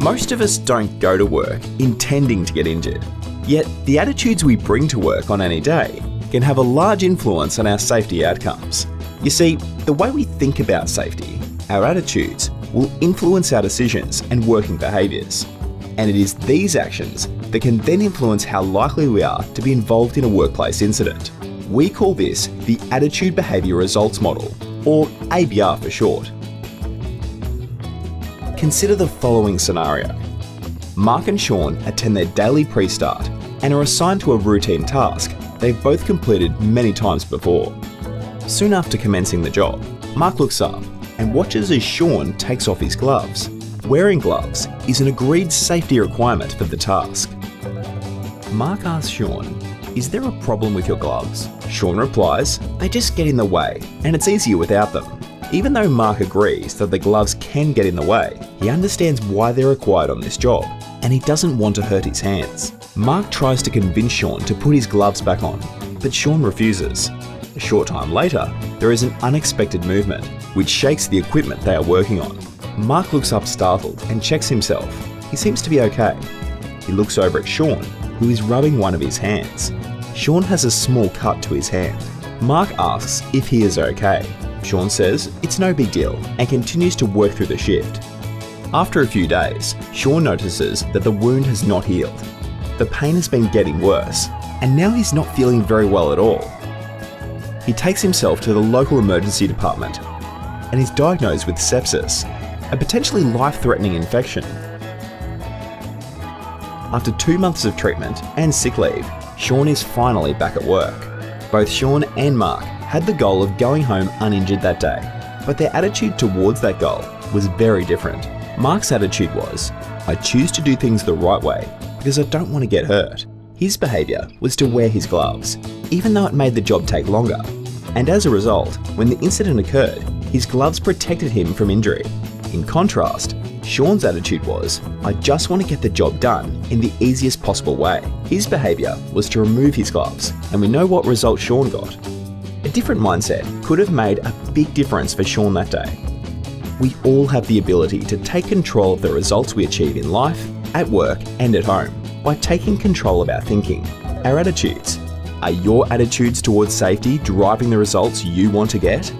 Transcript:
Most of us don't go to work intending to get injured, yet the attitudes we bring to work on any day can have a large influence on our safety outcomes. You see, the way we think about safety, our attitudes, will influence our decisions and working behaviours. And it is these actions that can then influence how likely we are to be involved in a workplace incident. We call this the Attitude Behaviour Results Model, or ABR for short. Consider the following scenario. Mark and Sean attend their daily pre-start and are assigned to a routine task they've both completed many times before. Soon after commencing the job, Mark looks up and watches as Sean takes off his gloves. Wearing gloves is an agreed safety requirement for the task. Mark asks Sean, "Is there a problem with your gloves?" Sean replies, "They just get in the way and it's easier without them." Even though Mark agrees that the gloves can get in the way, he understands why they're required on this job, and he doesn't want to hurt his hands. Mark tries to convince Sean to put his gloves back on, but Sean refuses. A short time later, there is an unexpected movement, which shakes the equipment they are working on. Mark looks up startled and checks himself. He seems to be okay. He looks over at Sean, who is rubbing one of his hands. Sean has a small cut to his hand. Mark asks if he is okay. Sean says it's no big deal and continues to work through the shift. After a few days, Sean notices that the wound has not healed. The pain has been getting worse, and now he's not feeling very well at all. He takes himself to the local emergency department and is diagnosed with sepsis, a potentially life-threatening infection. After 2 months of treatment and sick leave, Sean is finally back at work. Both Sean and Mark had the goal of going home uninjured that day, but their attitude towards that goal was very different. Mark's attitude was, "I choose to do things the right way because I don't want to get hurt." His behaviour was to wear his gloves, even though it made the job take longer. And as a result, when the incident occurred, his gloves protected him from injury. In contrast, Sean's attitude was, "I just want to get the job done in the easiest possible way." His behaviour was to remove his gloves, and we know what result Sean got. A different mindset could have made a big difference for Sean that day. We all have the ability to take control of the results we achieve in life, at work, and at home by taking control of our thinking, our attitudes. Are your attitudes towards safety driving the results you want to get?